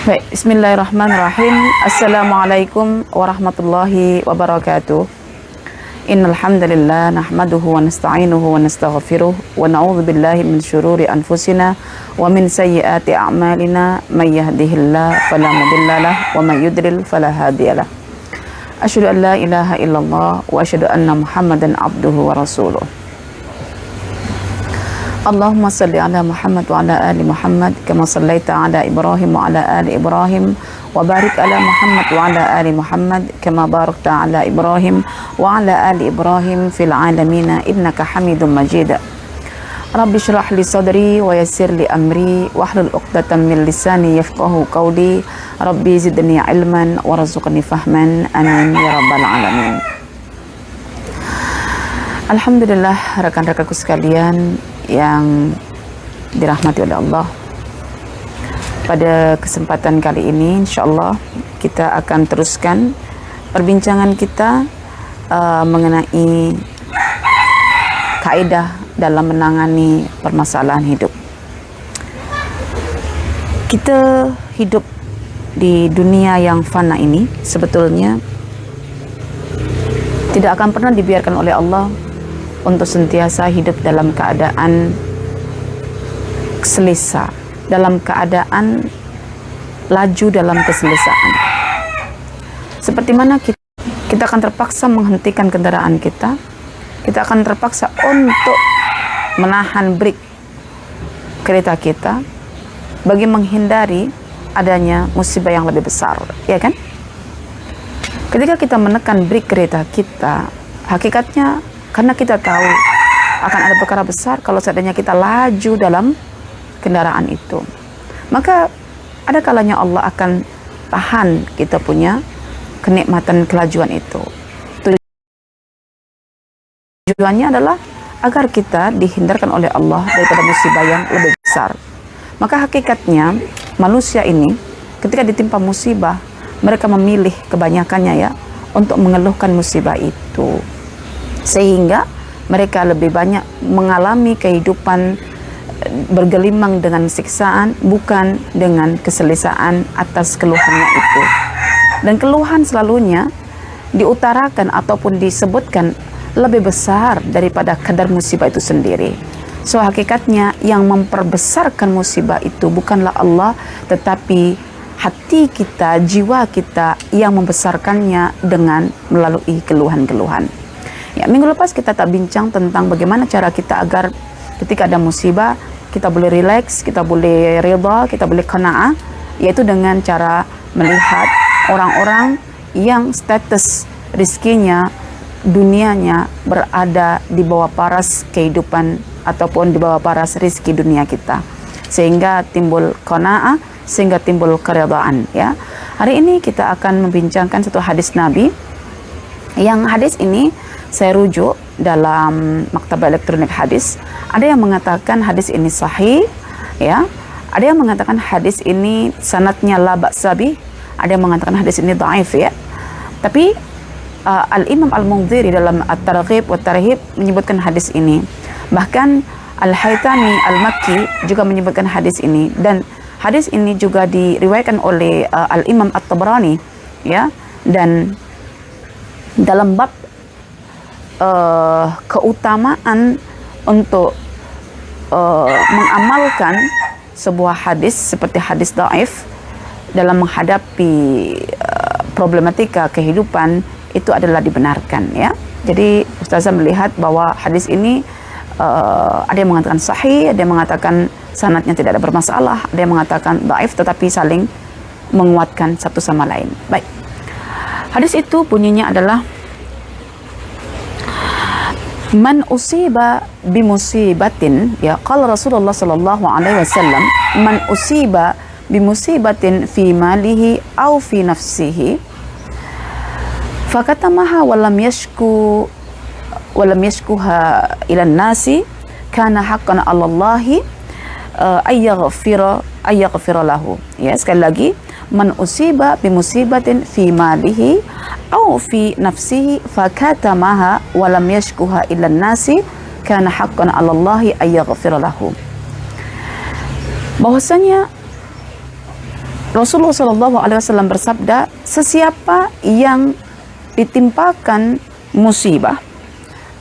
Baik, bismillahirrahmanirrahim. Assalamualaikum warahmatullahi wabarakatuh. Innal hamdalillah nahmaduhu wa nasta'inuhu wa nastaghfiruh wa na'udzu billahi min syururi anfusina wa min sayyiati a'malina may yahdihillahu fala mudhillalah wa may yudlil fala hadiyalah. Asyhadu an la ilaha illallah wa asyhadu anna Muhammadan abduhu wa rasuluh. Allahumma salli ala Muhammad wa ala ali Muhammad kama sallaita ala Ibrahim wa ala ali Ibrahim wa barik ala Muhammad wa ala ali Muhammad kama barakta ala Ibrahim wa ala ali Ibrahim fil alamin innaka Hamidum Majid. Rabbi shrah li sadri wa yassir li amri wahlul 'uqdatam min lisani yafqahu qawli. Rabbi zidni ilman warzuqni fahman. Amin ya rabbal alamin. Alhamdulillah, rekan-rekanku sekalian yang dirahmati oleh Allah, pada kesempatan kali ini insyaallah kita akan teruskan perbincangan kita mengenai kaidah dalam menangani permasalahan hidup. Kita hidup di dunia yang fana ini sebetulnya tidak akan pernah dibiarkan oleh Allah untuk sentiasa hidup dalam keadaan selesa, dalam keadaan laju dalam keselesaan. Seperti mana kita akan terpaksa menghentikan kendaraan kita akan terpaksa untuk menahan brake kereta kita bagi menghindari adanya musibah yang lebih besar, ya kan? Ketika kita menekan brake kereta kita, hakikatnya karena kita tahu akan ada perkara besar kalau seandainya kita laju dalam kendaraan itu. Maka ada kalanya Allah akan tahan kita punya kenikmatan kelajuan itu. Tujuannya adalah agar kita dihindarkan oleh Allah daripada musibah yang lebih besar. Maka hakikatnya manusia ini ketika ditimpa musibah, mereka memilih kebanyakannya ya untuk mengeluhkan musibah itu, sehingga mereka lebih banyak mengalami kehidupan bergelimang dengan siksaan, bukan dengan keselesaan atas keluhannya itu. Dan keluhan selalunya diutarakan ataupun disebutkan lebih besar daripada kadar musibah itu sendiri. So hakikatnya yang memperbesarkan musibah itu bukanlah Allah, tetapi hati kita, jiwa kita yang membesarkannya dengan melalui keluhan-keluhan. Ya, minggu lepas kita tak bincang tentang bagaimana cara kita agar ketika ada musibah kita boleh rileks, kita boleh rida, kita boleh qanaah, yaitu dengan cara melihat orang-orang yang status rizkinya, dunianya berada di bawah paras kehidupan ataupun di bawah paras rizki dunia kita, sehingga timbul qanaah, sehingga timbul keridaan. Ya, hari ini kita akan membincangkan satu hadis Nabi, yang hadis ini saya rujuk dalam maktabah elektronik hadis. Ada yang mengatakan hadis ini sahih, ya. Ada yang mengatakan hadis ini sanadnya la ba'sa bih. Ada yang mengatakan hadis ini dhaif, ya. Tapi Al-Imam Al-Mundhiri dalam At-Targhib wa Tarhib menyebutkan hadis ini. Bahkan Al-Haytami Al-Makki juga menyebutkan hadis ini, dan hadis ini juga diriwayatkan oleh Al-Imam At-Tabrani, ya. Dan dalam bab keutamaan untuk mengamalkan sebuah hadis seperti hadis dhaif dalam menghadapi problematika kehidupan, itu adalah dibenarkan, ya. Jadi Ustazah melihat bahwa hadis ini ada yang mengatakan sahih, ada yang mengatakan sanadnya tidak ada bermasalah, ada yang mengatakan dhaif, tetapi saling menguatkan satu sama lain. Baik, hadis itu bunyinya adalah man usiba bimusibatin, ya, qala Rasulullah sallallahu alaihi wasallam, man usiba bimusibatin fi malihi aw fi nafsihi fakatamaha walam yashkuha ila nasi kana haqqan 'ala Allahi ayyaghfira lahu. Ya, sekali lagi, man usiba bimusibatin fi malihi aw fi nafsihi fakatamaha walam yashkuha ila nasi kana haqqan 'ala Allahi ayyaghfira lahu. Bahwasanya Rasulullah SAW bersabda, sesiapa yang ditimpakan musibah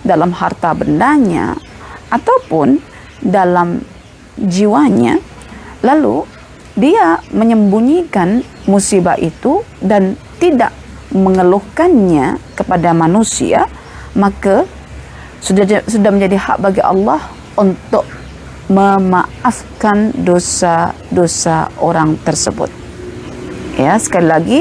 dalam harta bendanya ataupun dalam jiwanya, lalu dia menyembunyikan musibah itu dan tidak mengeluhkannya kepada manusia, maka sudah menjadi hak bagi Allah untuk memaafkan dosa-dosa orang tersebut. Ya, sekali lagi,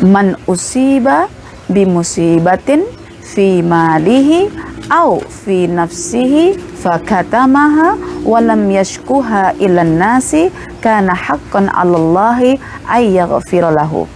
man usiba bimusibatin fi malihi au fi nafsihi fakatamaha walam yashkuha ilan nasi kana haqqan 'alallahi ay yaghfira lahu.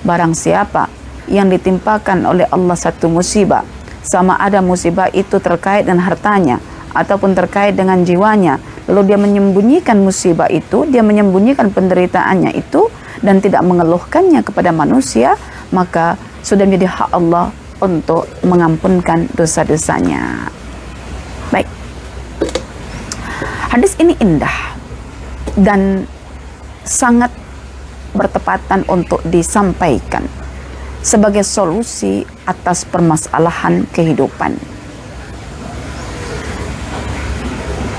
Barang siapa yang ditimpakan oleh Allah satu musibah, sama ada musibah itu terkait dengan hartanya ataupun terkait dengan jiwanya, lalu dia menyembunyikan musibah itu, dia menyembunyikan penderitaannya itu dan tidak mengeluhkannya kepada manusia, maka sudah menjadi hak Allah untuk mengampunkan dosa-dosanya. Baik, hadis ini indah dan sangat bertepatan untuk disampaikan sebagai solusi atas permasalahan kehidupan.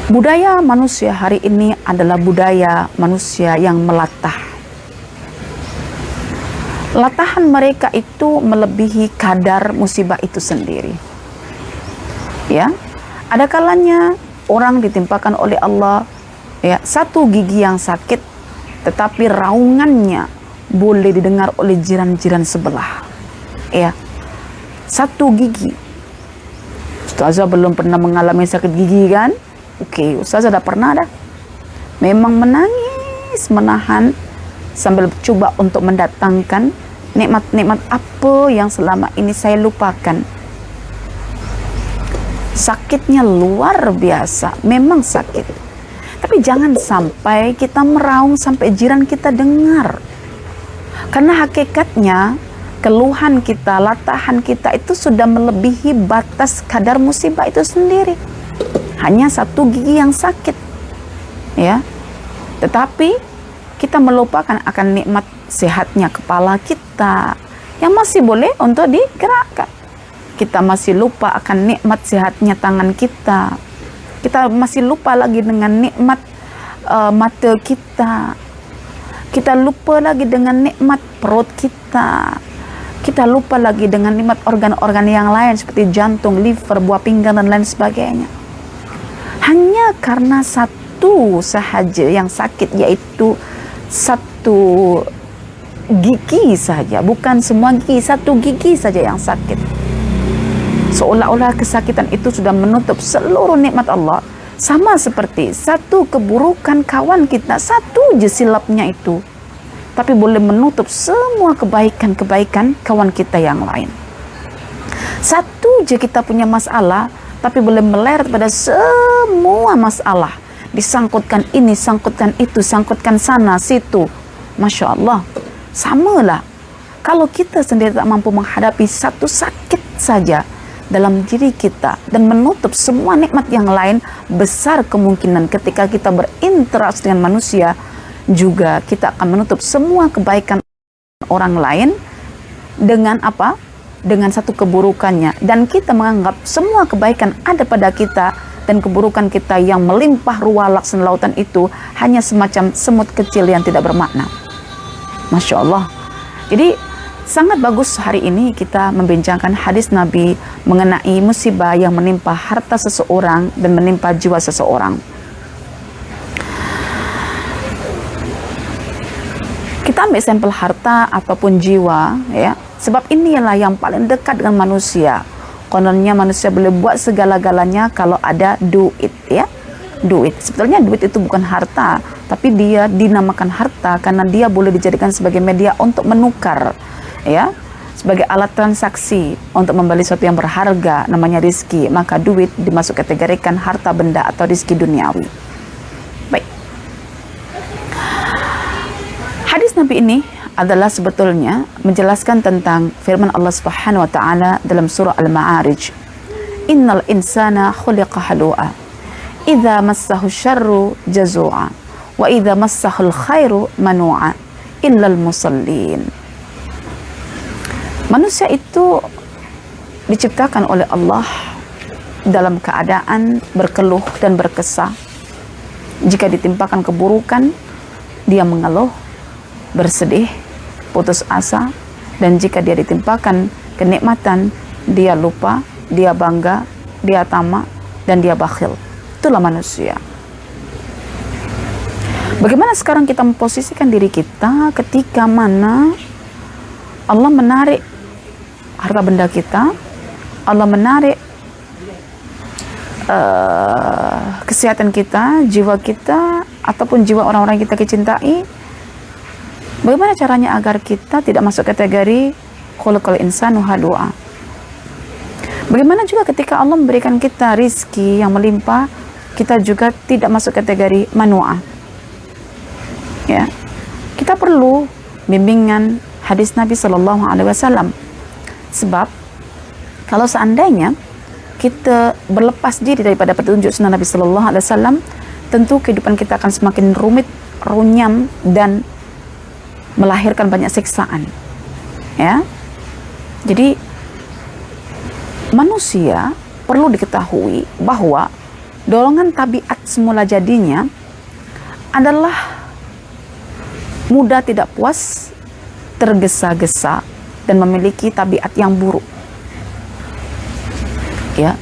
Budaya manusia hari ini adalah budaya manusia yang melatah. Latahan mereka itu melebihi kadar musibah itu sendiri. Ya, ada kalanya orang ditimpakan oleh Allah ya satu gigi yang sakit, tetapi raungannya boleh didengar oleh jiran-jiran sebelah. Ya, satu gigi. Ustazah belum pernah mengalami sakit gigi kan? Oke, Ustazah dah pernah dah. Memang menangis, menahan sambil coba untuk mendatangkan nikmat-nikmat apa yang selama ini saya lupakan. Sakitnya luar biasa, memang sakit. Tapi jangan sampai kita meraung sampai jiran kita dengar. Karena hakikatnya keluhan kita, latahan kita itu sudah melebihi batas kadar musibah itu sendiri. Hanya satu gigi yang sakit, ya. Tetapi kita melupakan akan nikmat sehatnya kepala kita yang masih boleh untuk digerakkan. Kita masih lupa akan nikmat sehatnya tangan kita. Kita masih lupa lagi dengan nikmat mata kita. Kita lupa lagi dengan nikmat perut kita. Kita lupa lagi dengan nikmat organ-organ yang lain seperti jantung, liver, buah pinggang dan lain sebagainya. Hanya karena satu sahaja yang sakit, yaitu satu gigi saja, bukan semua gigi, satu gigi saja yang sakit. Seolah-olah kesakitan itu sudah menutup seluruh nikmat Allah. Sama seperti satu keburukan kawan kita, satu je silapnya itu, tapi boleh menutup semua kebaikan-kebaikan kawan kita yang lain. Satu je kita punya masalah, tapi boleh meleret pada semua masalah. Disangkutkan ini, sangkutkan itu, sangkutkan sana, situ. Masya Allah. Samalah. Kalau kita sendiri tak mampu menghadapi satu sakit saja dalam diri kita dan menutup semua nikmat yang lain, besar kemungkinan ketika kita berinteraksi dengan manusia juga kita akan menutup semua kebaikan orang lain dengan apa? Dengan satu keburukannya, dan kita menganggap semua kebaikan ada pada kita dan keburukan kita yang melimpah ruah laksan lautan itu hanya semacam semut kecil yang tidak bermakna. Masya Allah. Jadi sangat bagus hari ini kita membincangkan hadis Nabi mengenai musibah yang menimpa harta seseorang dan menimpa jiwa seseorang. Kita ambil sampel harta ataupun jiwa, ya. Sebab inilah yang paling dekat dengan manusia. Kononnya manusia boleh buat segala-galanya kalau ada duit, ya. Duit. Sebetulnya duit itu bukan harta, tapi dia dinamakan harta karena dia boleh dijadikan sebagai media untuk menukar, ya. Sebagai alat transaksi untuk membeli sesuatu yang berharga, namanya rizki. Maka duit dimasuk kategorikan harta benda atau rizki duniawi. Baik. Hadis Nabi ini adalah sebetulnya menjelaskan tentang firman Allah Subhanahu wa taala dalam surah Al-Ma'arij. Innal insana khuliqa halu'a. Idza massahu syarru jazua Wa idza massahul khairu manu'a illal musallin. Manusia itu diciptakan oleh Allah dalam keadaan berkeluh dan berkesah. Jika ditimpakan keburukan, dia mengeluh, bersedih, putus asa, dan jika dia ditimpakan kenikmatan, dia lupa, dia bangga, dia tamak, dan dia bakhil. Itulah manusia. Bagaimana sekarang kita memposisikan diri kita ketika mana Allah menarik harta benda kita, Allah menarik kesehatan kita, jiwa kita, ataupun jiwa orang-orang yang kita cintai. Bagaimana caranya agar kita tidak masuk kategori khuluqal insanu halu'a? Bagaimana juga ketika Allah memberikan kita rizki yang melimpah, kita juga tidak masuk kategori manu'a? Ya, kita perlu bimbingan hadis Nabi Sallallahu Alaihi Wasallam. Sebab kalau seandainya kita berlepas diri daripada petunjuk sunnah Nabi Sallallahu Alaihi Wasallam, tentu kehidupan kita akan semakin rumit, runyam, dan melahirkan banyak siksaan. Ya, jadi manusia perlu diketahui bahwa dorongan tabiat semula jadinya adalah mudah tidak puas, tergesa-gesa, dan memiliki tabiat yang buruk. Ya,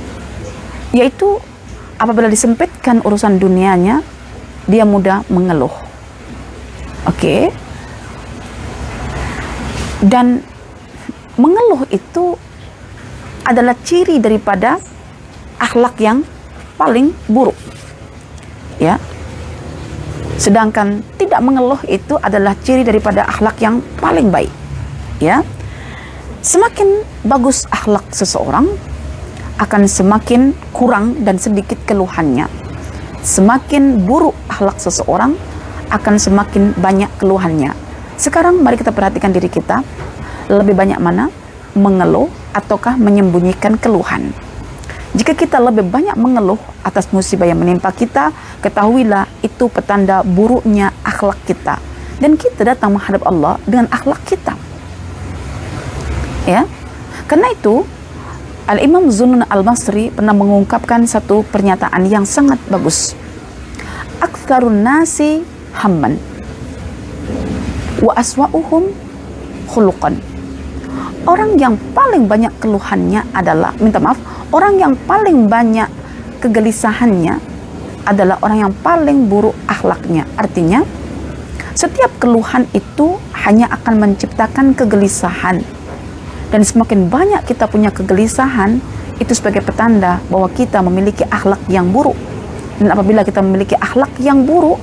yaitu apabila disempitkan urusan dunianya, dia mudah mengeluh. Oke. Dan mengeluh itu adalah ciri daripada akhlak yang paling buruk. Ya. Sedangkan tidak mengeluh itu adalah ciri daripada akhlak yang paling baik. Ya. Semakin bagus akhlak seseorang, akan semakin kurang dan sedikit keluhannya. Semakin buruk akhlak seseorang, akan semakin banyak keluhannya. Sekarang mari kita perhatikan diri kita. Lebih banyak mana? Mengeluh ataukah menyembunyikan keluhan? Jika kita lebih banyak mengeluh atas musibah yang menimpa kita, ketahuilah itu petanda buruknya akhlak kita. Dan kita datang menghadap Allah dengan akhlak kita. Ya, karena itu Al-Imam Zunnun Al-Basri pernah mengungkapkan satu pernyataan yang sangat bagus. Aktsarun nasi hamman wa aswa'uhum khuluqan. Orang yang paling banyak keluhannya adalah, orang yang paling banyak kegelisahannya adalah orang yang paling buruk akhlaknya. Artinya, setiap keluhan itu hanya akan menciptakan kegelisahan. Dan semakin banyak kita punya kegelisahan, itu sebagai petanda bahwa kita memiliki akhlak yang buruk. Dan apabila kita memiliki akhlak yang buruk,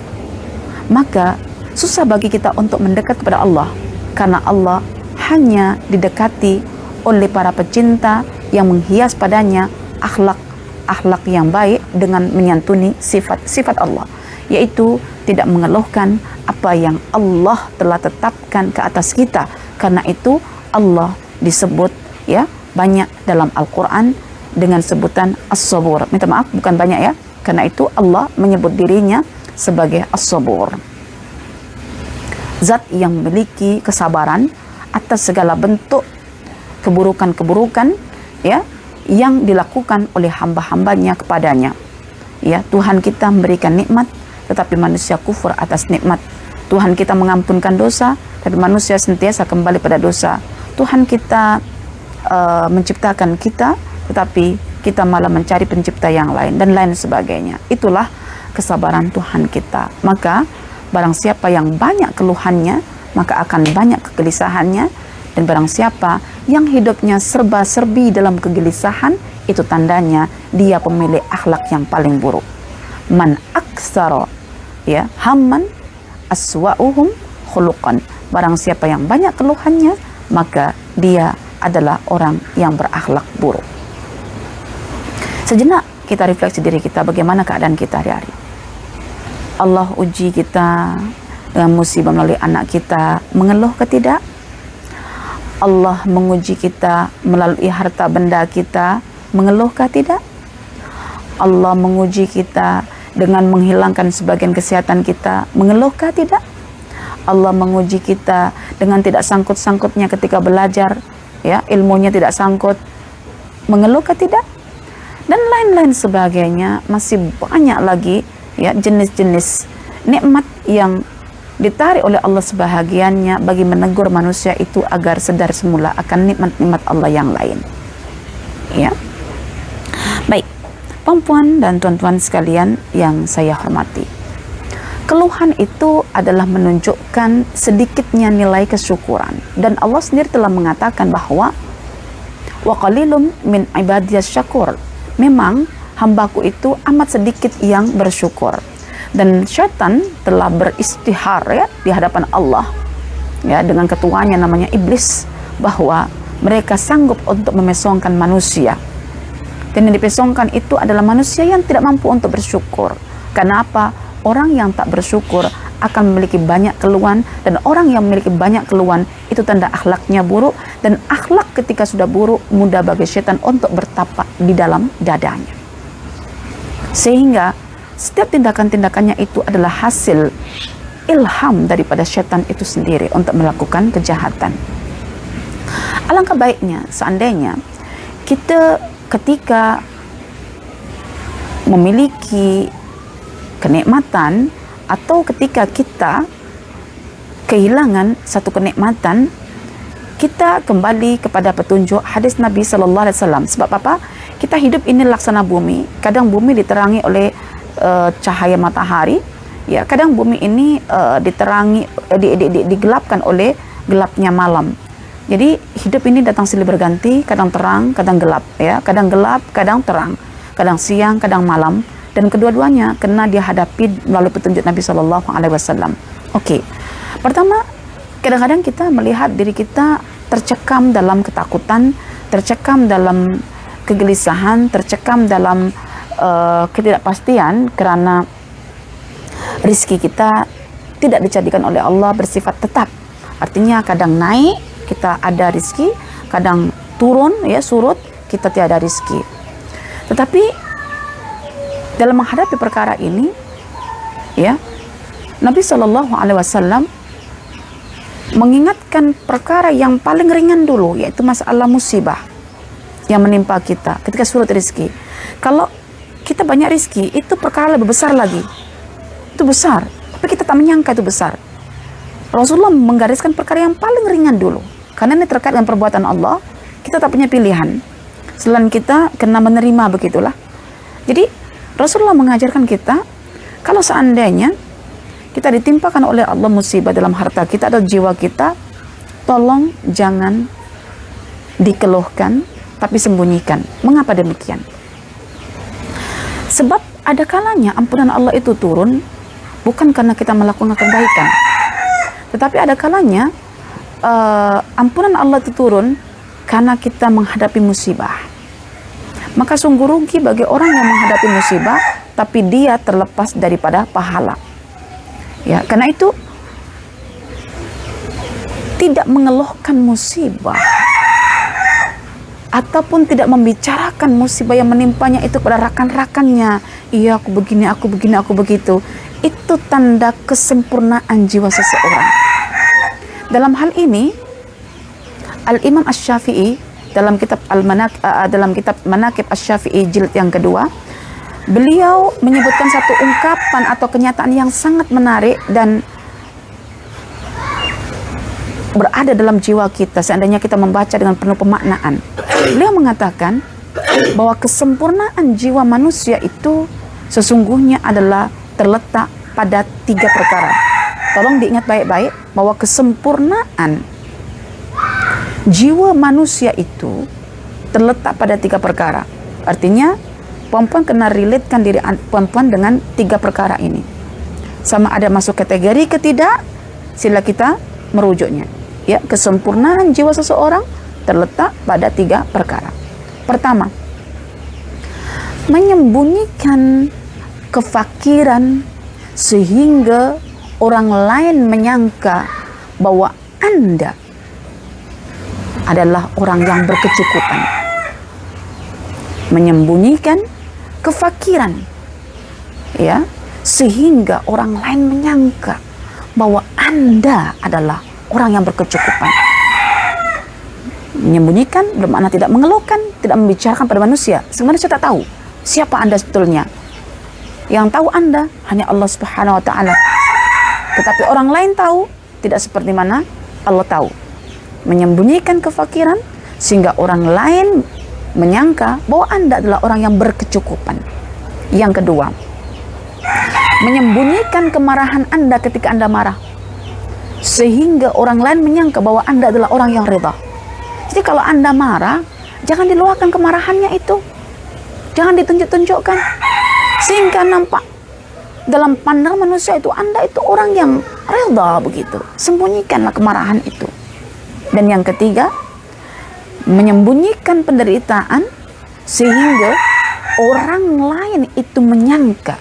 maka susah bagi kita untuk mendekat kepada Allah. Karena Allah hanya didekati oleh para pecinta yang menghias padanya akhlak yang baik dengan menyantuni sifat Allah, yaitu tidak mengeluhkan apa yang Allah telah tetapkan ke atas kita. Karena itu Allah disebut ya banyak dalam Al-Quran dengan sebutan As-Sabur. Minta maaf, bukan banyak ya. Karena itu Allah menyebut dirinya sebagai As-Sabur. Zat yang memiliki kesabaran atas segala bentuk keburukan-keburukan ya yang dilakukan oleh hamba-hambanya kepadanya. Ya, Tuhan kita memberikan nikmat, tetapi manusia kufur atas nikmat. Tuhan kita mengampunkan dosa, tapi manusia sentiasa kembali pada dosa. Tuhan kita menciptakan kita, tetapi kita malah mencari pencipta yang lain dan lain sebagainya. Itulah kesabaran Tuhan kita. Maka barang siapa yang banyak keluhannya, maka akan banyak kegelisahannya. Dan barang siapa yang hidupnya serba-serbi dalam kegelisahan, itu tandanya dia pemilik akhlak yang paling buruk. Man aksara ya hamman aswa'uhum khuluqan. Barang siapa yang banyak keluhannya, maka dia adalah orang yang berakhlak buruk. Sejenak kita refleksi diri kita, bagaimana keadaan kita hari-hari. Allah uji kita dengan musibah melalui anak kita, mengeluh ke tidak? Allah menguji kita melalui harta benda kita, mengeluhkah tidak? Allah menguji kita dengan menghilangkan sebagian kesehatan kita, mengeluhkah tidak? Allah menguji kita dengan tidak sangkut-sangkutnya ketika belajar, ya, ilmunya tidak sangkut, mengeluhkah tidak? Dan lain-lain sebagainya. Masih banyak lagi, ya, jenis-jenis nikmat yang ditarik oleh Allah sebahagiannya bagi menegur manusia itu agar sadar semula akan nikmat-nikmat Allah yang lain. Ya. Baik, perempuan dan tuan-tuan sekalian yang saya hormati. Keluhan itu adalah menunjukkan sedikitnya nilai kesyukuran, dan Allah sendiri telah mengatakan bahwa wa qalilum min ibadiyas syakur. Memang hambaku itu amat sedikit yang bersyukur. Dan syaitan telah beristihar, ya, di hadapan Allah, ya, dengan ketuanya namanya iblis, bahwa mereka sanggup untuk memesongkan manusia. Dan yang dipesongkan itu adalah manusia yang tidak mampu untuk bersyukur. Karena apa? Orang yang tak bersyukur akan memiliki banyak keluhan, dan orang yang memiliki banyak keluhan itu tanda akhlaknya buruk, dan akhlak ketika sudah buruk mudah bagi syaitan untuk bertapak di dalam dadanya. Sehingga setiap tindakan-tindakannya itu adalah hasil ilham daripada syaitan itu sendiri untuk melakukan kejahatan. Alangkah baiknya seandainya kita ketika memiliki kenikmatan atau ketika kita kehilangan satu kenikmatan, kita kembali kepada petunjuk hadis Nabi Sallallahu Alaihi Wasallam. Sebab apa? Kita hidup ini laksana bumi. Kadang bumi diterangi oleh cahaya matahari, ya, kadang bumi ini diterangi, digelapkan oleh gelapnya malam. Jadi hidup ini datang silih berganti, kadang terang, kadang gelap, ya, kadang gelap, kadang terang, kadang siang, kadang malam, dan kedua-duanya kena dihadapi melalui petunjuk Nabi Sallallahu Alaihi Wasallam. Oke, pertama, kadang-kadang kita melihat diri kita tercekam dalam ketakutan, tercekam dalam kegelisahan, tercekam dalam ketidakpastian karena rizki kita tidak dijadikan oleh Allah bersifat tetap. Artinya kadang naik kita ada rizki, kadang turun, ya, surut kita tiada rizki. Tetapi dalam menghadapi perkara ini, ya, Nabi Shallallahu Alaihi Wasallam mengingatkan perkara yang paling ringan dulu, yaitu masalah musibah yang menimpa kita ketika surut rizki. Kalau kita banyak rizki, itu perkara lebih besar lagi. Itu besar, tapi kita tak menyangka itu besar. Rasulullah menggariskan perkara yang paling ringan dulu, karena ini terkait dengan perbuatan Allah. Kita tak punya pilihan selain kita kena menerima, begitulah. Jadi Rasulullah mengajarkan kita, kalau seandainya kita ditimpakan oleh Allah musibah dalam harta kita atau jiwa kita, tolong jangan dikeluhkan, tapi sembunyikan. Mengapa demikian? Sebab ada kalanya ampunan Allah itu turun bukan karena kita melakukan kebaikan, tetapi ada kalanya ampunan Allah itu turun karena kita menghadapi musibah. Maka sungguh rugi bagi orang yang menghadapi musibah tapi dia terlepas daripada pahala. Ya, karena itu tidak mengeluhkan musibah ataupun tidak membicarakan musibah yang menimpanya itu pada rakan-rakannya. Iya, aku begini, aku begini, aku begitu. Itu tanda kesempurnaan jiwa seseorang. Dalam hal ini, Al-Imam Asy-Syafi'i dalam kitab Manaqib Asy-Syafi'i jilid yang kedua, beliau menyebutkan satu ungkapan atau kenyataan yang sangat menarik dan berada dalam jiwa kita seandainya kita membaca dengan penuh pemaknaan. Beliau mengatakan bahwa kesempurnaan jiwa manusia itu sesungguhnya adalah terletak pada 3 perkara. Tolong diingat baik-baik bahwa kesempurnaan jiwa manusia itu terletak pada 3 perkara. Artinya perempuan kena relatekan diri perempuan dengan 3 perkara ini. Sama ada masuk kategori ke tidak, sila kita merujuknya. Ya, kesempurnaan jiwa seseorang terletak pada 3 perkara. Pertama, menyembunyikan kefakiran sehingga orang lain menyangka bahwa Anda adalah orang yang berkecukupan. Menyembunyikan kefakiran ya, sehingga orang lain menyangka bahwa Anda adalah orang yang berkecukupan. Menyembunyikan bermakna tidak mengeluhkan, tidak membicarakan pada manusia. Sebenarnya saya tak tahu siapa Anda sebetulnya. Yang tahu Anda hanya Allah Subhanahu wa taala. Tetapi orang lain tahu, tidak seperti mana Allah tahu. Menyembunyikan kefakiran sehingga orang lain menyangka bahwa Anda adalah orang yang berkecukupan. Yang kedua, menyembunyikan kemarahan Anda ketika Anda marah, sehingga orang lain menyangka bahwa Anda adalah orang yang ridha. Jadi kalau Anda marah, jangan diluahkan kemarahannya itu. Jangan ditunjuk-tunjukkan. Sehingga nampak dalam pandang manusia itu Anda itu orang yang ridha begitu. Sembunyikanlah kemarahan itu. Dan yang ketiga, menyembunyikan penderitaan sehingga orang lain itu menyangka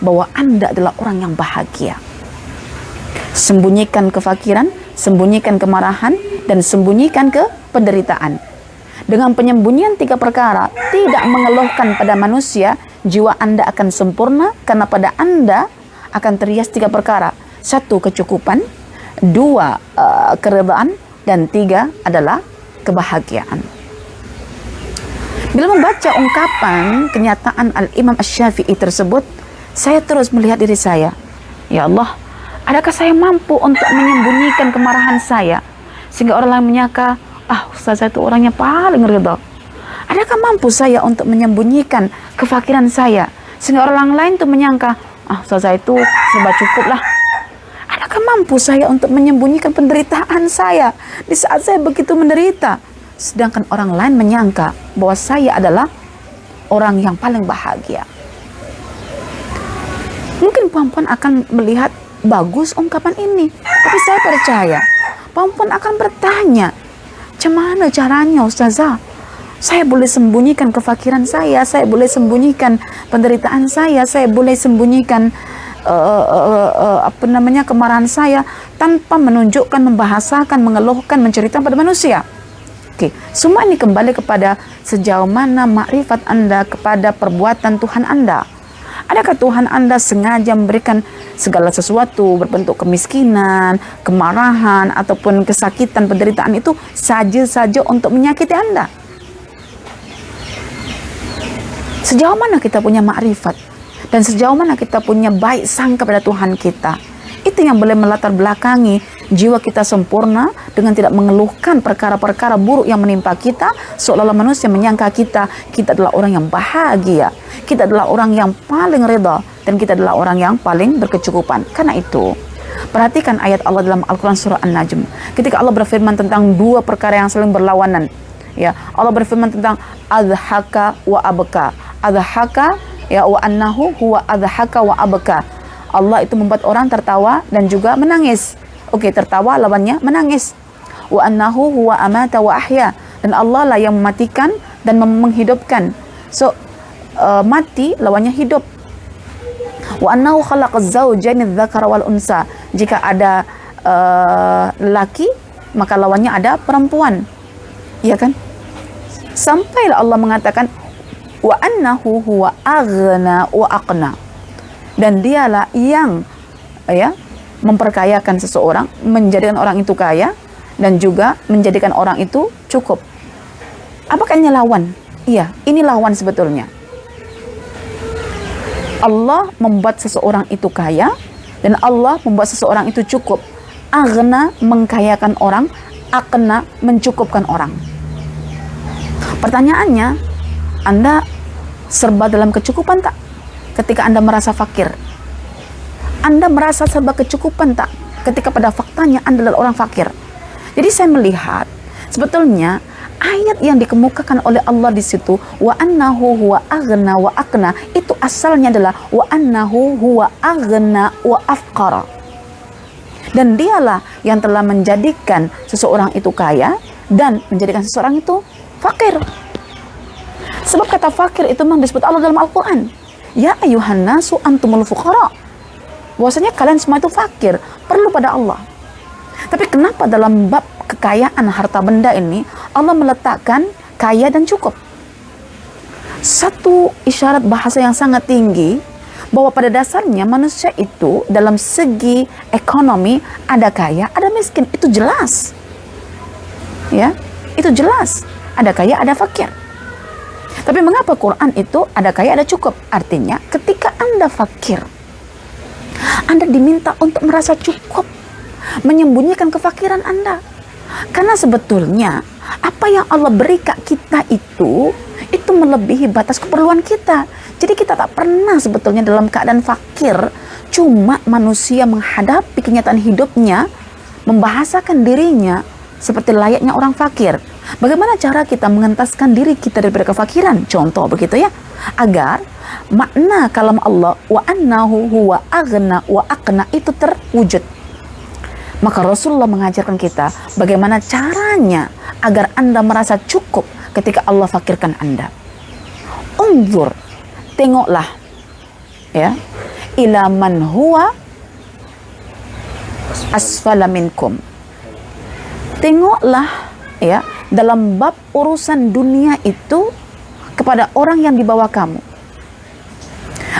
bahwa Anda adalah orang yang bahagia. Sembunyikan kefakiran, sembunyikan kemarahan, dan sembunyikan penderitaan. Dengan penyembunyian 3 perkara, tidak mengeluhkan pada manusia, jiwa Anda akan sempurna karena pada Anda akan terhias 3 perkara. 1, kecukupan, 2, keridhaan, dan 3 adalah kebahagiaan. Bila membaca ungkapan kenyataan Al-Imam Asy-Syafi'i tersebut, saya terus melihat diri saya. Ya Allah, adakah saya mampu untuk menyembunyikan kemarahan saya sehingga orang lain menyangka, Ustaz saya itu orangnya paling ridha? Adakah mampu saya untuk menyembunyikan kefakiran saya sehingga orang lain tuh menyangka, Ustaz saya itu serba cukup lah? Adakah mampu saya untuk menyembunyikan penderitaan saya di saat saya begitu menderita, sedangkan orang lain menyangka bahwa saya adalah orang yang paling bahagia? Mungkin puan-puan akan melihat bagus ungkapan ini, tapi saya percaya puan-puan akan bertanya, "Macam mana caranya, Ustazah? Saya boleh sembunyikan kefakiran saya boleh sembunyikan penderitaan saya boleh sembunyikan kemarahan saya tanpa menunjukkan, membahasakan, mengeluhkan, menceritakan pada manusia." Oke, semua ini kembali kepada sejauh mana makrifat Anda kepada perbuatan Tuhan Anda. Adakah Tuhan Anda sengaja memberikan segala sesuatu berbentuk kemiskinan, kemarahan, ataupun kesakitan, penderitaan itu saja untuk menyakiti Anda? Sejauh mana kita punya makrifat dan sejauh mana kita punya baik sangka pada Tuhan kita? Itu yang boleh melatar belakangi jiwa kita sempurna dengan tidak mengeluhkan perkara-perkara buruk yang menimpa kita, seolah-olah manusia menyangka kita adalah orang yang bahagia, kita adalah orang yang paling ridha, dan kita adalah orang yang paling berkecukupan. Karena itu, perhatikan ayat Allah dalam Al-Quran surah An-Najm. Ketika Allah berfirman tentang 2 perkara yang saling berlawanan, ya, Allah berfirman tentang adhaka wa abka. Adhaka, ya, wa annahu huwa adhaka wa abka. Allah itu membuat orang tertawa dan juga menangis. Oke, tertawa lawannya menangis. Wa annahu huwa amata wa ahya. Dan Allah lah yang mematikan dan menghidupkan. So, mati lawannya hidup. Wa annahu khalaqaz zawjaini dzakara wal unsa. Jika ada laki, maka lawannya ada perempuan. Iya kan? Sampailah Allah mengatakan wa annahu huwa aghna wa aqna. Dan dialah yang memperkayakan seseorang, menjadikan orang itu kaya, dan juga menjadikan orang itu cukup. Apakah ini lawan? Iya, ini lawan sebetulnya. Allah membuat seseorang itu kaya, dan Allah membuat seseorang itu cukup. Aghna, mengkayakan orang, aqna, mencukupkan orang. Pertanyaannya, Anda serba dalam kecukupan tak? Ketika Anda merasa fakir, Anda merasa serba kecukupan tak? Ketika pada faktanya Anda adalah orang fakir. Jadi saya melihat sebetulnya ayat yang dikemukakan oleh Allah di situ, wa annahu huwa aghna wa aqna, itu asalnya adalah wa annahu huwa aghna wa afqara. Dan dialah yang telah menjadikan seseorang itu kaya dan menjadikan seseorang itu fakir. Sebab kata fakir itu memang disebut Allah dalam Al-Quran. Ya ayuhan nasu antumul fuqara. Bahwasanya kalian semua itu fakir, perlu pada Allah. Tapi kenapa dalam bab kekayaan harta benda ini Allah meletakkan kaya dan cukup? Satu isyarat bahasa yang sangat tinggi bahwa pada dasarnya manusia itu dalam segi ekonomi ada kaya, ada miskin, itu jelas. Ya, itu jelas. Ada kaya, ada fakir. Tapi mengapa Quran itu ada kaya, ada cukup? Artinya ketika Anda fakir, Anda diminta untuk merasa cukup, menyembunyikan kefakiran Anda. Karena sebetulnya apa yang Allah beri ke kita itu melebihi batas keperluan kita. Jadi kita tak pernah sebetulnya dalam keadaan fakir. Cuma manusia menghadapi kenyataan hidupnya, membahasakan dirinya seperti layaknya orang fakir. Bagaimana cara kita mengentaskan diri kita daripada kefakiran? Contoh begitu ya, agar makna kalam Allah wa annahu huwa aghna wa aqna itu terwujud. Maka Rasulullah mengajarkan kita bagaimana caranya agar Anda merasa cukup ketika Allah fakirkan Anda. Unzur, tengoklah ya, ila man huwa asfala minkum. Tengoklah ya, dalam bab urusan dunia itu kepada orang yang di bawah kamu.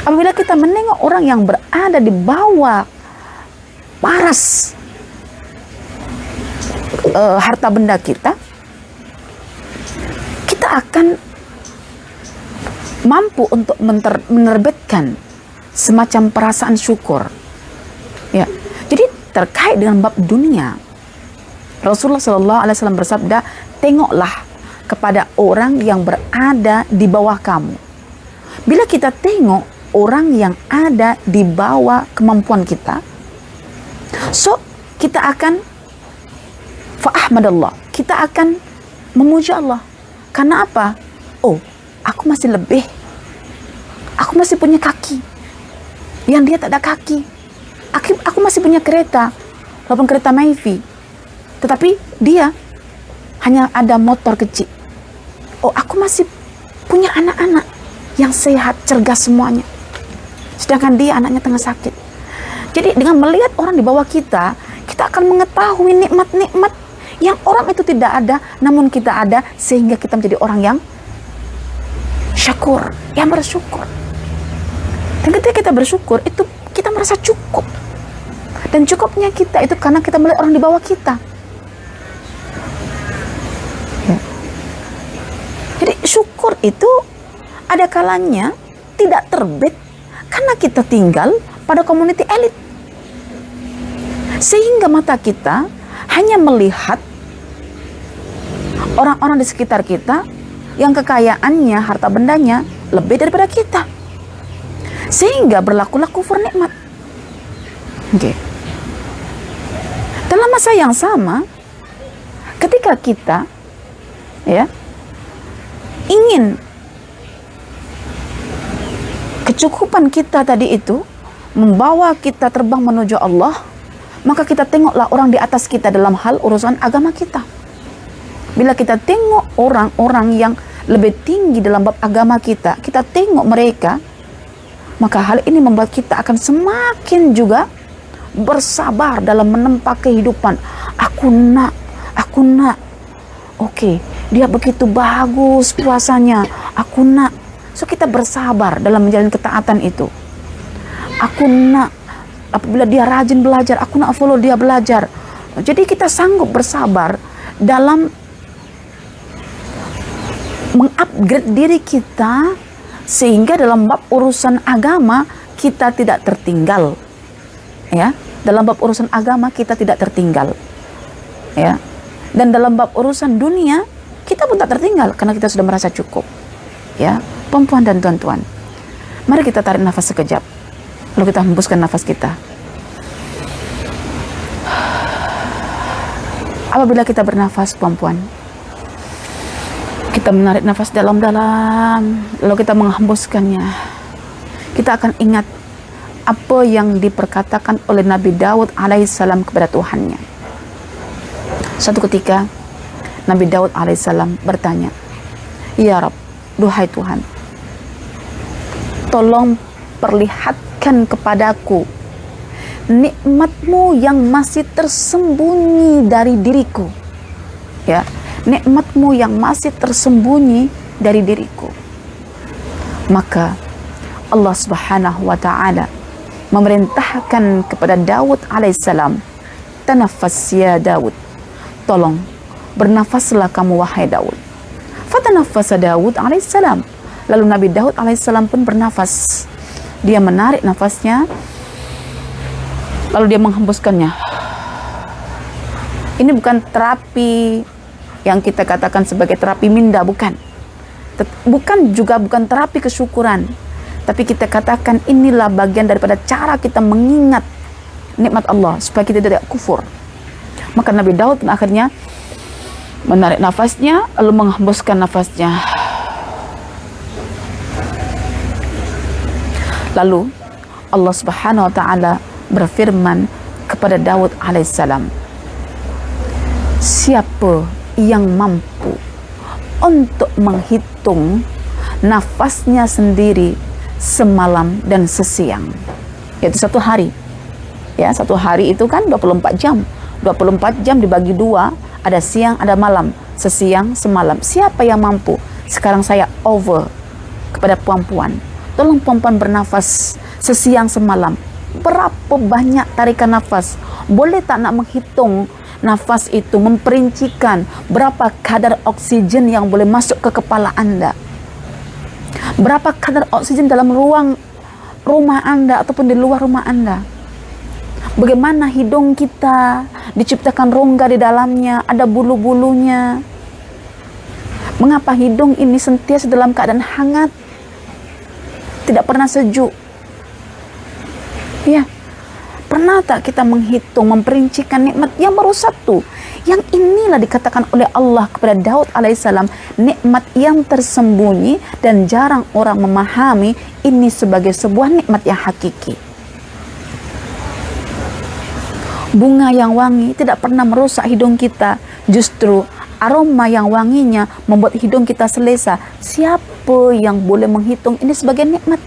Apabila kita menengok orang yang berada di bawah paras harta benda kita, kita akan mampu untuk menerbitkan semacam perasaan syukur. Ya, jadi terkait dengan bab dunia, Rasulullah SAW bersabda, tengoklah kepada orang yang berada di bawah kamu. Bila kita tengok orang yang ada di bawah kemampuan kita, so kita akan fa'ahmadallah, kita akan memuji Allah. Karena apa? Oh, aku masih lebih, aku masih punya kaki yang dia tak ada kaki. Aku masih punya kereta, walaupun kereta Myvi, tetapi dia hanya ada motor kecil. Oh, aku masih punya anak-anak yang sehat, cergas semuanya, sedangkan dia anaknya tengah sakit. Jadi dengan melihat orang di bawah kita, kita akan mengetahui nikmat-nikmat yang orang itu tidak ada, namun kita ada, sehingga kita menjadi orang yang syakur, yang bersyukur. Dan ketika kita bersyukur, itu kita merasa cukup. Dan cukupnya kita itu karena kita melihat orang di bawah kita. Ya. Jadi syukur itu ada kalanya tidak terbit karena kita tinggal pada community elit. Sehingga mata kita hanya melihat orang-orang di sekitar kita yang kekayaannya, harta bendanya lebih daripada kita, sehingga berlakulah kufur nikmat. Okay. Dalam masa yang sama, ketika kita ya ingin kecukupan kita tadi itu membawa kita terbang menuju Allah, maka kita tengoklah orang di atas kita dalam hal urusan agama kita. Bila kita tengok orang-orang yang lebih tinggi dalam bab agama kita, kita tengok mereka, maka hal ini membuat kita akan semakin juga bersabar dalam menempa kehidupan. Aku nak, oke, dia begitu bagus puasanya, aku nak. So kita bersabar dalam menjalani ketaatan itu. Aku nak, apabila dia rajin belajar, aku nak follow dia belajar. Jadi kita sanggup bersabar dalam mengupgrade diri kita, sehingga dalam bab urusan agama kita tidak tertinggal. Ya, dalam bab urusan agama kita tidak tertinggal. Ya. Dan dalam bab urusan dunia kita pun tak tertinggal karena kita sudah merasa cukup. Ya, perempuan dan tuan-tuan, mari kita tarik nafas sekejap, lalu kita hembuskan nafas kita. Apabila kita bernafas, perempuan, kita menarik nafas dalam-dalam, lalu kita menghembuskannya. Kita akan ingat apa yang diperkatakan oleh Nabi Daud alaihissalam kepada Tuhannya. Suatu ketika Nabi Daud alaihissalam bertanya, "Ya Rabb, duhai Tuhan, tolong perlihatkan kepadaku nikmat-Mu yang masih tersembunyi dari diriku." Ya, nikmat-Mu yang masih tersembunyi dari diriku. Maka Allah Subhanahu wa taala memerintahkan kepada Daud alaihissalam, "Tanaffas ya Daud." Tolong bernafaslah kamu wahai Daud. Fatanaffasa Daud alaihissalam. Lalu Nabi Daud alaihissalam pun bernafas. Dia menarik nafasnya, lalu dia menghembuskannya. Ini bukan terapi yang kita katakan sebagai terapi minda, bukan. Bukan terapi kesyukuran. Tapi kita katakan inilah bagian daripada cara kita mengingat nikmat Allah supaya kita tidak kufur. Maka Nabi Daud akhirnya menarik nafasnya lalu menghembuskan nafasnya. Lalu Allah Subhanahu wa taala berfirman kepada Daud alaihissalam, siapa yang mampu untuk menghitung nafasnya sendiri semalam dan sesiang, yaitu satu hari. Ya, satu hari itu kan 24 jam. 24 jam dibagi dua, ada siang, ada malam. Sesiang, semalam. Siapa yang mampu? Sekarang saya over kepada puan-puan. Tolong puan-puan bernafas sesiang semalam. Berapa banyak tarikan nafas? Boleh tak nak menghitung nafas itu, memperincikan berapa kadar oksigen yang boleh masuk ke kepala Anda? Berapa kadar oksigen dalam ruang rumah Anda ataupun di luar rumah Anda? Bagaimana hidung kita diciptakan rongga di dalamnya, ada bulu-bulunya. Mengapa hidung ini sentiasa dalam keadaan hangat, tidak pernah sejuk? Ya, pernah tak kita menghitung, memperincikan nikmat yang baru satu? Yang inilah dikatakan oleh Allah kepada Daud alaihissalam, nikmat yang tersembunyi dan jarang orang memahami ini sebagai sebuah nikmat yang hakiki. Bunga yang wangi tidak pernah merusak hidung kita, justru aroma yang wanginya membuat hidung kita selesa. Siapa yang boleh menghitung ini sebagai nikmat?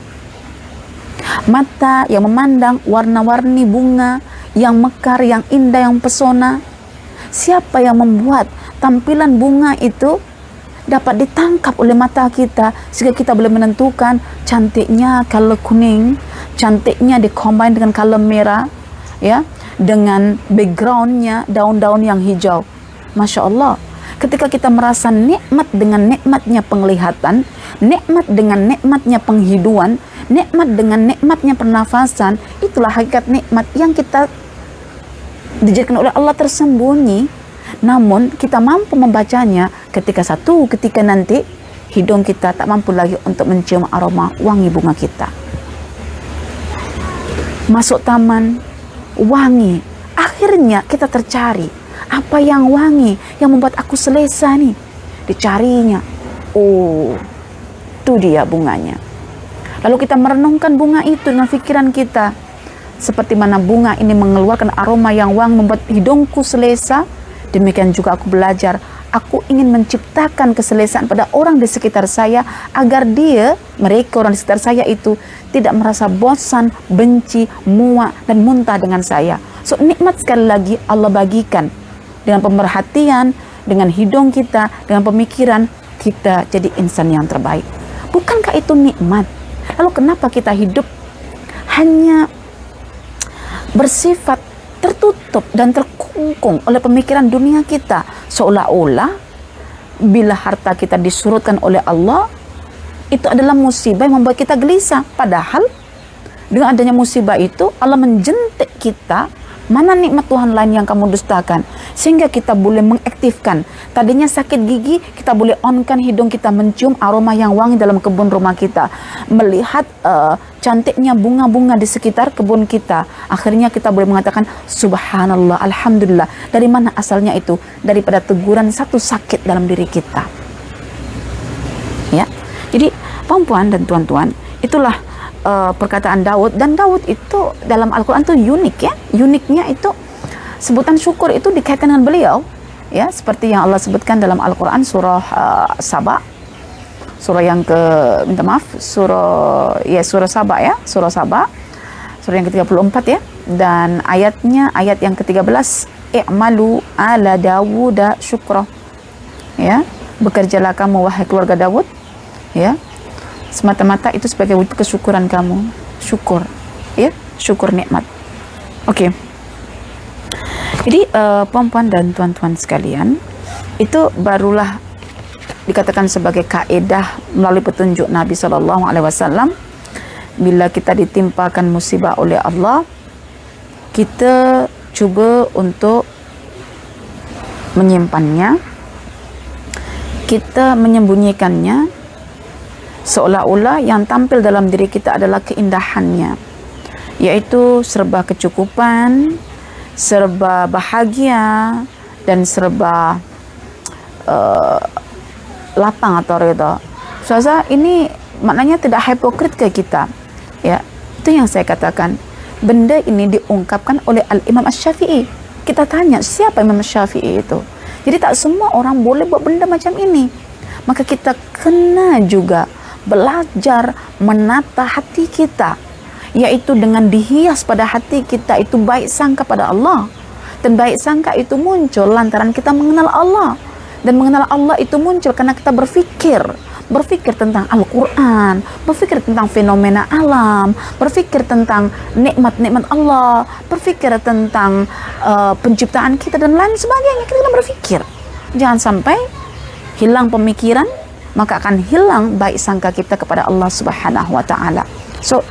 Mata yang memandang warna-warni bunga yang mekar, yang indah, yang pesona. Siapa yang membuat tampilan bunga itu dapat ditangkap oleh mata kita sehingga kita boleh menentukan cantiknya color kuning, cantiknya dikombin dengan color merah, ya, dengan backgroundnya daun-daun yang hijau. Masya Allah. Ketika kita merasa nikmat dengan nikmatnya penglihatan, nikmat dengan nikmatnya penghiduan, nikmat dengan nikmatnya pernafasan, itulah hakikat nikmat yang kita dijadikan oleh Allah tersembunyi. Namun kita mampu membacanya ketika nanti hidung kita tak mampu lagi untuk mencium aroma wangi bunga kita. Masuk taman, wangi. Akhirnya kita tercari apa yang wangi, yang membuat aku selesa nih. Dicarinya. Oh, itu dia bunganya. Lalu kita merenungkan bunga itu dengan pikiran kita. Seperti mana bunga ini mengeluarkan aroma yang wangi membuat hidungku selesa, demikian juga aku belajar. Aku ingin menciptakan keselesaan pada orang di sekitar saya agar mereka orang di sekitar saya itu tidak merasa bosan, benci, muak dan muntah dengan saya. So nikmat sekali lagi Allah bagikan dengan pemerhatian, dengan hidung kita, dengan pemikiran kita jadi insan yang terbaik. Bukankah itu nikmat? Lalu kenapa kita hidup hanya bersifat tertutup dan terkungkung oleh pemikiran dunia kita, seolah-olah bila harta kita disurutkan oleh Allah itu adalah musibah yang membuat kita gelisah. Padahal dengan adanya musibah itu Allah menjentik kita, mana nikmat Tuhan lain yang kamu dustakan, sehingga kita boleh mengaktifkan. Tadinya sakit gigi, kita boleh onkan hidung kita mencium aroma yang wangi dalam kebun rumah kita, melihat cantiknya bunga-bunga di sekitar kebun kita. Akhirnya kita boleh mengatakan subhanallah, alhamdulillah. Dari mana asalnya itu? Daripada teguran satu sakit dalam diri kita. Ya, jadi perempuan dan tuan-tuan, itulah perkataan Daud. Dan Daud itu dalam Al-Quran itu unik, ya. Uniknya itu sebutan syukur itu dikaitkan dengan beliau, ya, seperti yang Allah sebutkan dalam Al-Quran surah Saba, surah yang surah Saba, ya, surah Saba, surah yang ke-34, ya, dan ayat yang ke-13, i'malu ala Dawuda syukra, ya, bekerjalah kamu wahai keluarga Daud, ya, semata-mata itu sebagai wujud kesyukuran kamu. Syukur, ya, syukur nikmat. Oke. Jadi puan-puan dan tuan-tuan sekalian, itu barulah dikatakan sebagai kaedah melalui petunjuk Nabi SAW. Bila kita ditimpakan musibah oleh Allah, kita cuba untuk menyimpannya, kita menyembunyikannya, seolah-olah yang tampil dalam diri kita adalah keindahannya, yaitu serba kecukupan, serba bahagia, dan serba lapang atau ridha. Ustazah, ini maknanya tidak hipokrit ke kita? Ya, itu yang saya katakan. Benda ini diungkapkan oleh Al-Imam Asy-Syafi'i. Kita tanya, siapa Imam Asy-Syafi'i itu? Jadi tak semua orang boleh buat benda macam ini. Maka kita kena juga belajar menata hati kita, yaitu dengan dihias pada hati kita itu baik sangka pada Allah. Dan baik sangka itu muncul lantaran kita mengenal Allah. Dan mengenal Allah itu muncul karena kita berpikir tentang Al-Quran, berpikir tentang fenomena alam, berpikir tentang nikmat-nikmat Allah, berpikir tentang penciptaan kita dan lain sebagainya. Kita kena berpikir. Jangan sampai hilang pemikiran, maka akan hilang baik sangka kita kepada Allah Subhanahu wa Ta'ala. So,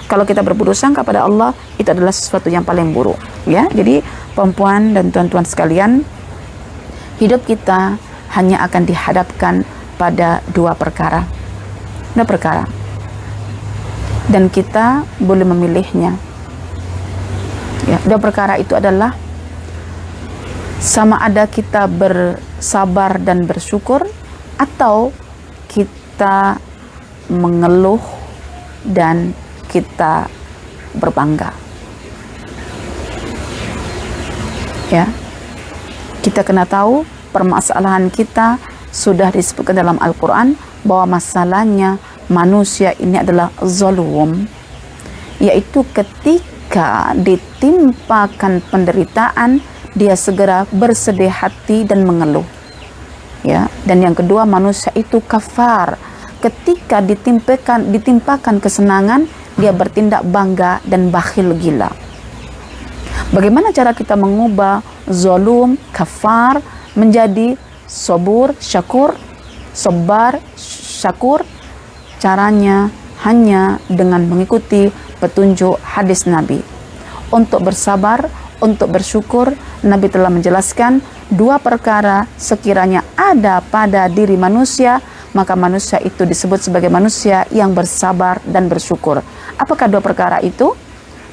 kalau kita berburuk sangka pada Allah, itu adalah sesuatu yang paling buruk. Ya, jadi perempuan dan tuan-tuan sekalian, hidup kita hanya akan dihadapkan pada dua perkara. Dan kita boleh memilihnya. Ya, dua perkara itu adalah sama ada kita bersabar dan bersyukur, atau kita mengeluh dan kita berbangga. Ya, kita kena tahu permasalahan kita sudah disebutkan dalam Al-Quran bahwa masalahnya manusia ini adalah zalum, yaitu ketika ditimpakan penderitaan dia segera bersedih hati dan mengeluh. Ya, dan yang kedua, manusia itu kafar, ketika ditimpakan kesenangan dia bertindak bangga dan bakhil gila. Bagaimana cara kita mengubah zalum, kafar menjadi sabar, syakur? Caranya hanya dengan mengikuti petunjuk hadis Nabi. Untuk bersabar, untuk bersyukur, Nabi telah menjelaskan dua perkara sekiranya ada pada diri manusia, maka manusia itu disebut sebagai manusia yang bersabar dan bersyukur. Apakah dua perkara itu?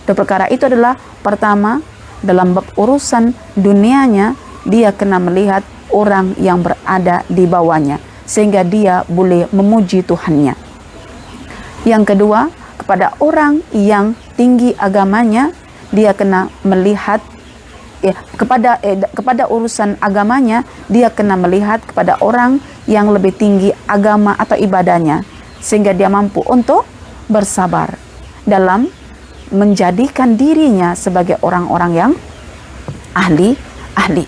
Dua perkara itu adalah, pertama, dalam bab urusan dunianya, dia kena melihat orang yang berada di bawahnya, sehingga dia boleh memuji Tuhannya. Yang kedua, kepada orang yang tinggi agamanya, dia kena melihat kepada urusan agamanya, dia kena melihat kepada orang yang lebih tinggi agama atau ibadahnya, sehingga dia mampu untuk bersabar dalam menjadikan dirinya sebagai orang-orang yang ahli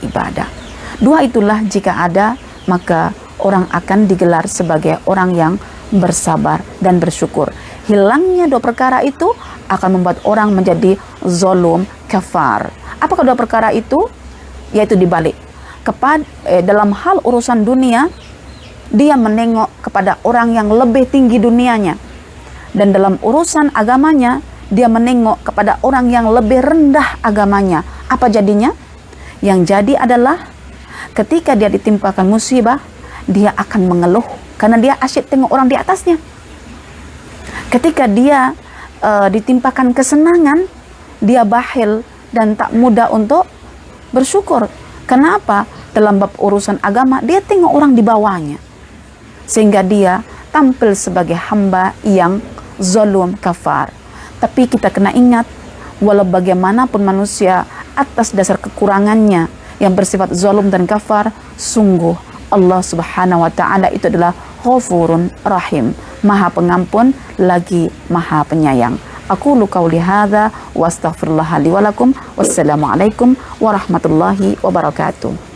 ibadah. Dua itulah jika ada, maka orang akan digelar sebagai orang yang bersabar dan bersyukur. Hilangnya dua perkara itu akan membuat orang menjadi zalum, kafar. Apakah dua perkara itu? Yaitu dibalik. Dalam hal urusan dunia, dia menengok kepada orang yang lebih tinggi dunianya. Dan dalam urusan agamanya, dia menengok kepada orang yang lebih rendah agamanya. Apa jadinya? Yang jadi adalah ketika dia ditimpakan musibah, dia akan mengeluh karena dia asyik tengok orang di atasnya. Ketika dia ditimpakan kesenangan, dia bakhil dan tak mudah untuk bersyukur. Kenapa? Dalam bab urusan agama, dia tengok orang di bawahnya, sehingga dia tampil sebagai hamba yang zalum, kafar. Tapi kita kena ingat, walau bagaimanapun manusia atas dasar kekurangannya yang bersifat zalum dan kafar, sungguh Allah Subhanahu wa Ta'ala itu adalah Ghafurun Rahim, Maha Pengampun lagi Maha Penyayang. Aqulu qauli hadza wa astaghfirullah li wa lakum. Wassalamualaikum warahmatullahi wabarakatuh.